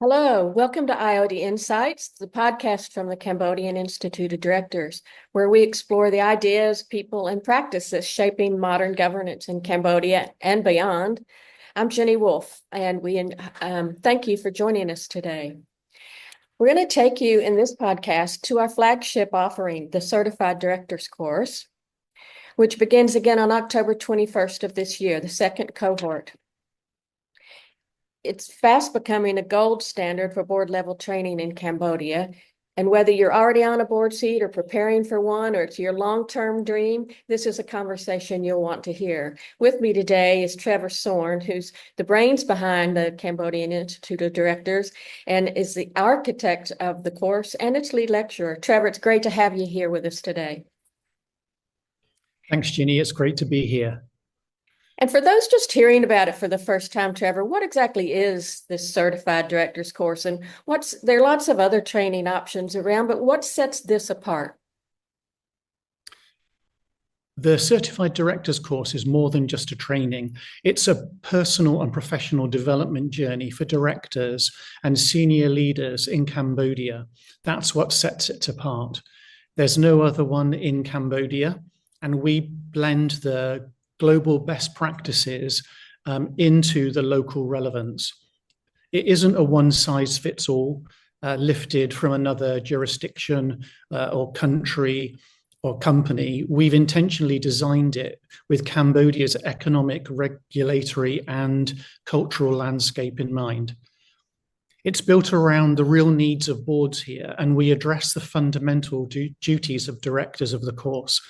Hello, welcome to IoT Insights, the podcast from the Cambodian Institute of Directors, where we explore the ideas, people, and practices shaping modern governance in Cambodia and beyond. I'm Jenny Wolfe, and we thank you for joining us today. We're going to take you in this podcast to our flagship offering, the Certified Directors course, which begins again on October 21st of this year, the second cohort. It's fast becoming a gold standard for board level training in Cambodia. And whether you're already on a board seat or preparing for one, or it's your long-term dream, this is a conversation you'll want to hear. With me today is Trevor Sorn, who's the brains behind the Cambodian Institute of Directors and is the architect of the course and its lead lecturer. Trevor, it's great to have you here with us today. Thanks, Ginny. It's great to be here. And for those just hearing about it for the first time, Trevor, what exactly is this Certified Directors course? And there are lots of other training options around, but what sets this apart? The Certified Directors course is more than just a training. It's a personal and professional development journey for directors and senior leaders in Cambodia. That's what sets it apart. There's no other one in Cambodia, and we blend the global best practices into the local relevance. It isn't a one-size-fits-all lifted from another jurisdiction or country or company. We've intentionally designed it with Cambodia's economic, regulatory, and cultural landscape in mind. It's built around the real needs of boards here, and we address the fundamental duties of directors of the course.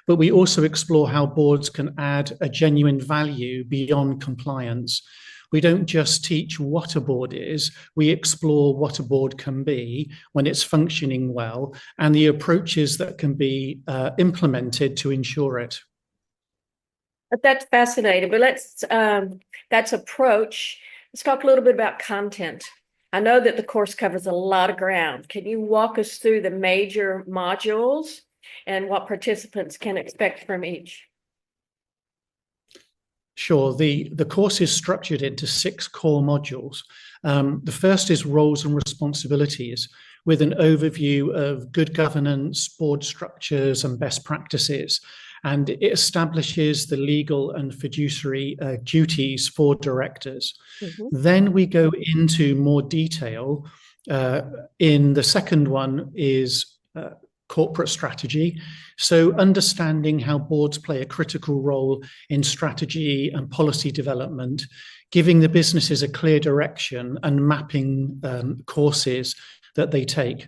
But we also explore how boards can add a genuine value beyond compliance. We don't just teach what a board is, we explore what a board can be when it's functioning well and the approaches that can be implemented to ensure it. That's fascinating, but that's approach. Let's talk a little bit about content. I know that the course covers a lot of ground. Can you walk us through the major modules and what participants can expect from each? Sure. The course is structured into 6 core modules. The first is roles and responsibilities, with an overview of good governance, board structures, and best practices. And it establishes the legal and fiduciary duties for directors. Then we go into more detail. In the second one is corporate strategy. So understanding how boards play a critical role in strategy and policy development, giving the businesses a clear direction and mapping courses that they take.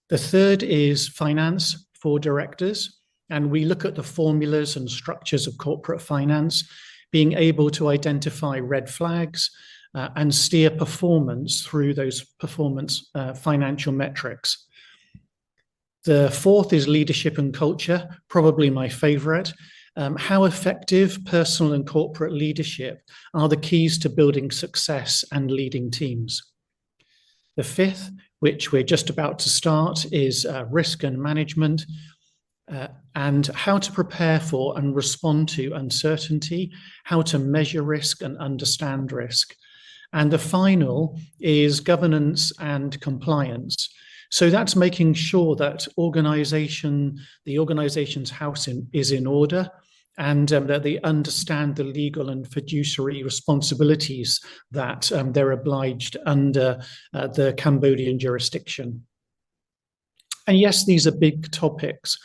The third is finance for directors. And we look at the formulas and structures of corporate finance, being able to identify red flags and steer performance through those performance financial metrics. The fourth is leadership and culture, probably my favorite. How effective personal and corporate leadership are the keys to building success and leading teams. The fifth, which we're just about to start, is risk and management and how to prepare for and respond to uncertainty, how to measure risk and understand risk. And the final is governance and compliance. So that's making sure that the organization's house is in order and that they understand the legal and fiduciary responsibilities that they're obliged under the Cambodian jurisdiction. And yes, these are big topics,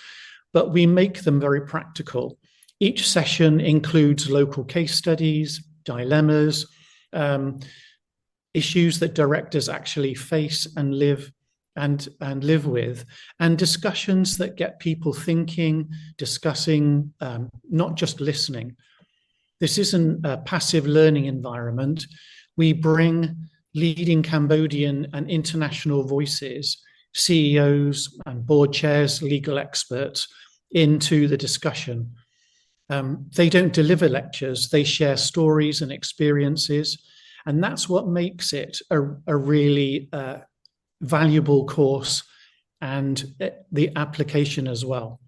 but we make them very practical. Each session includes local case studies, dilemmas, issues that directors actually face and live with, and discussions that get people thinking, discussing, not just listening. This isn't a passive learning environment. We bring leading Cambodian and international voices, CEOs and board chairs, legal experts, into the discussion. They don't deliver lectures, they share stories and experiences, and that's what makes it a really valuable course and the application as well.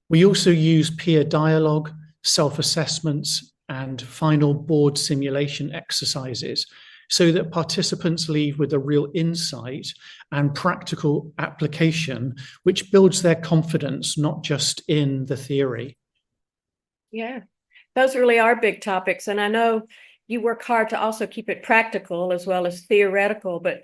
We also use peer dialogue, self-assessments, and final board simulation exercises so that participants leave with a real insight and practical application, which builds their confidence, not just in the theory. Yeah, those really are big topics. And I know you work hard to also keep it practical as well as theoretical, but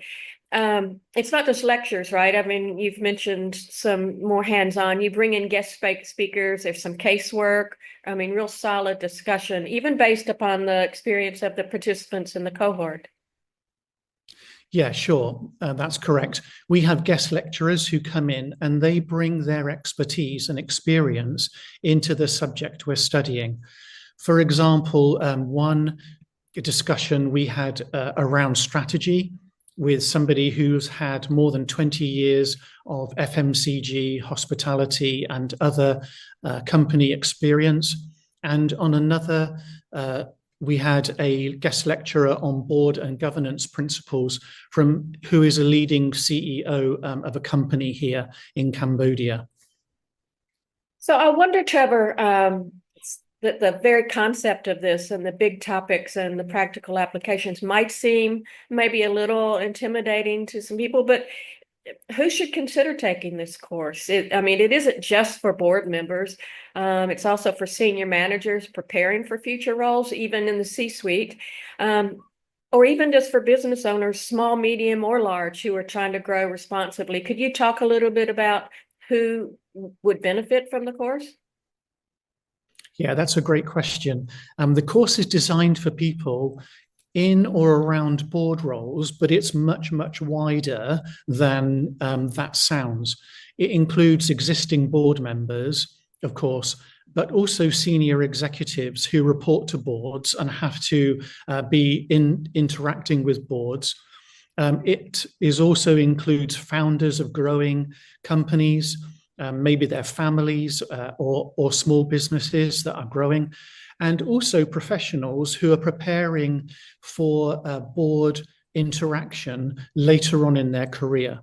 it's not just lectures, right? I mean, you've mentioned some more hands-on. You bring in guest speakers, there's some casework. I mean, real solid discussion, even based upon the experience of the participants in the cohort. Yeah, sure. That's correct. We have guest lecturers who come in and they bring their expertise and experience into the subject we're studying. For example, one discussion we had around strategy with somebody who's had more than 20 years of FMCG, hospitality, and other company experience. And on another, we had a guest lecturer on board and governance principles from who is a leading CEO of a company here in Cambodia. So I wonder, Trevor, the very concept of this and the big topics and the practical applications might seem maybe a little intimidating to some people, but who should consider taking this course? I mean, it isn't just for board members. It's also for senior managers preparing for future roles, even in the C-suite, or even just for business owners, small, medium, or large, who are trying to grow responsibly. Could you talk a little bit about who would benefit from the course? Yeah, that's a great question. The course is designed for people in or around board roles, but it's much, much wider than that sounds. It includes existing board members, of course, but also senior executives who report to boards and have to be interacting with boards. It is also includes founders of growing companies, maybe their families or small businesses that are growing, and also professionals who are preparing for board interaction later on in their career.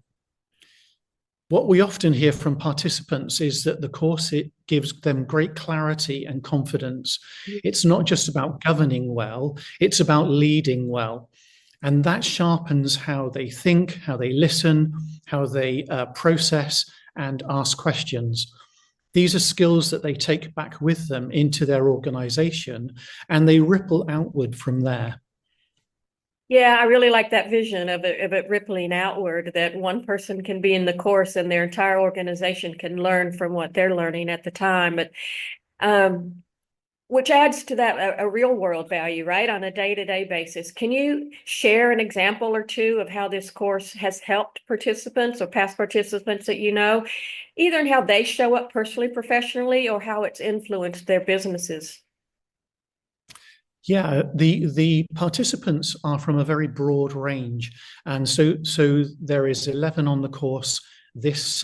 What we often hear from participants is that the course, it gives them great clarity and confidence. It's not just about governing well, it's about leading well. And that sharpens how they think, how they listen, how they process and ask questions. These are skills that they take back with them into their organization and they ripple outward from there. Yeah, I really like that vision of it rippling outward, that one person can be in the course and their entire organization can learn from what they're learning at the time. But which adds to that a real world value, right, on a day-to-day basis. Can you share an example or two of how this course has helped participants or past participants that you know, either in how they show up personally, professionally, or how it's influenced their businesses? Yeah, the participants are from a very broad range, and so there is 11 on the course this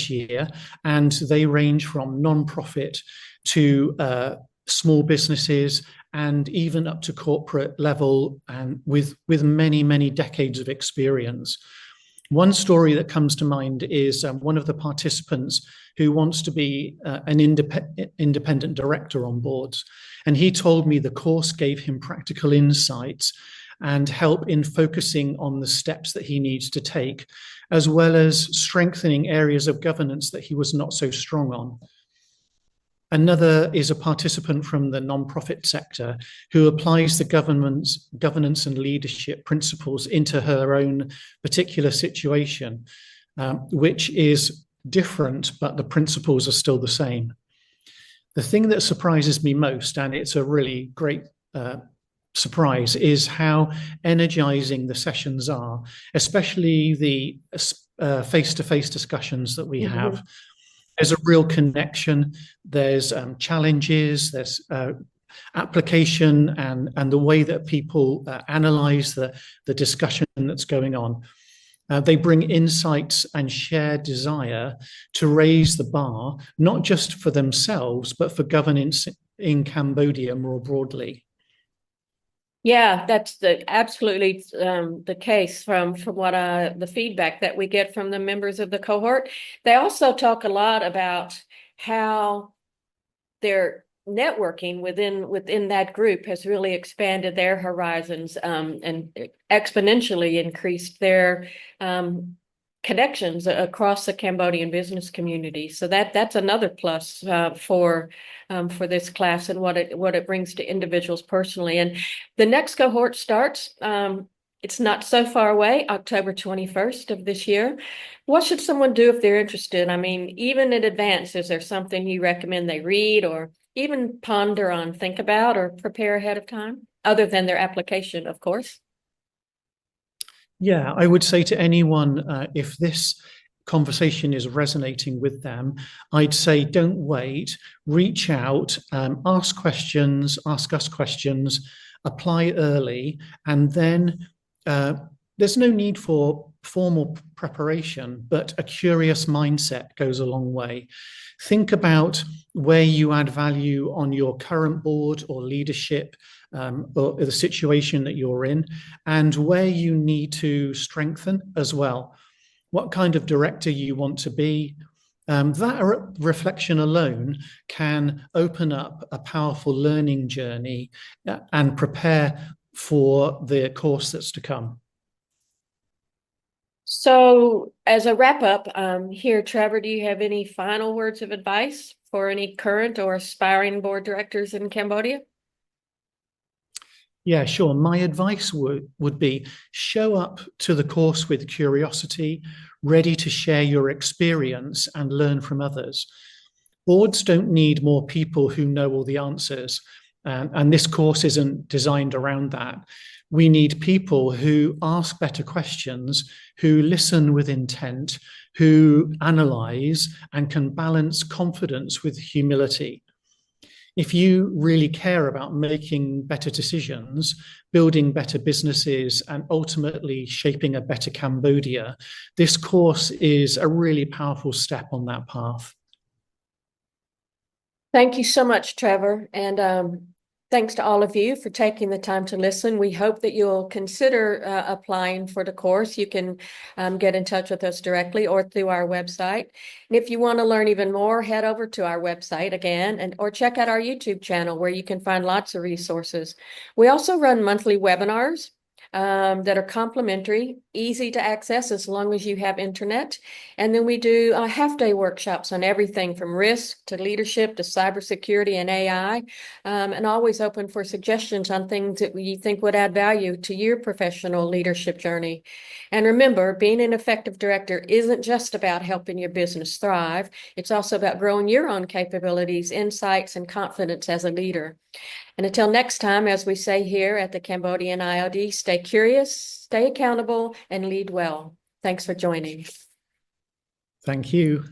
year, and they range from non-profit to small businesses and even up to corporate level, and with many decades of experience. One story that comes to mind is one of the participants who wants to be an independent director on boards. And he told me the course gave him practical insights and help in focusing on the steps that he needs to take, as well as strengthening areas of governance that he was not so strong on. Another is a participant from the nonprofit sector who applies the governance and leadership principles into her own particular situation, which is different, but the principles are still the same. The thing that surprises me most, and it's a really great surprise, is how energizing the sessions are, especially the face-to-face discussions that we have. There's a real connection. There's challenges. There's application and the way that people analyze the discussion that's going on. They bring insights and shared desire to raise the bar, not just for themselves, but for governance in Cambodia more broadly. Yeah, that's absolutely the case from what the feedback that we get from the members of the cohort. They also talk a lot about how they're networking within that group has really expanded their horizons, and exponentially increased their connections across the Cambodian business community. So that's another plus for this class and what it brings to individuals personally. And the next cohort starts. It's not so far away, October 21st of this year. What should someone do if they're interested? I mean, even in advance, is there something you recommend they read or even ponder on, think about, or prepare ahead of time, other than their application, of course? Yeah, I would say to anyone, if this conversation is resonating with them, I'd say don't wait, reach out, ask questions, ask us questions, apply early, and then there's no need for formal preparation, but a curious mindset goes a long way. Think about where you add value on your current board or leadership, or the situation that you're in, and where you need to strengthen as well. What kind of director you want to be. That reflection alone can open up a powerful learning journey and prepare for the course that's to come. So, as a wrap up here, Trevor, do you have any final words of advice for any current or aspiring board directors in Cambodia? Yeah, sure. My advice would be show up to the course with curiosity, ready to share your experience and learn from others. Boards don't need more people who know all the answers, and this course isn't designed around that. We need people who ask better questions, who listen with intent, who analyze and can balance confidence with humility. If you really care about making better decisions, building better businesses, and ultimately shaping a better Cambodia, this course is a really powerful step on that path. Thank you so much, Trevor. And thanks to all of you for taking the time to listen. We hope that you'll consider applying for the course. You can get in touch with us directly or through our website. And if you want to learn even more, head over to our website again, or check out our YouTube channel where you can find lots of resources. We also run monthly webinars that are complimentary, easy to access as long as you have internet. And then we do half-day workshops on everything from risk to leadership to cybersecurity and AI, and always open for suggestions on things that you think would add value to your professional leadership journey. And remember, being an effective director isn't just about helping your business thrive. It's also about growing your own capabilities, insights, and confidence as a leader. And until next time, as we say here at the Cambodian IoD, stay curious, stay accountable, and lead well. Thanks for joining. Thank you.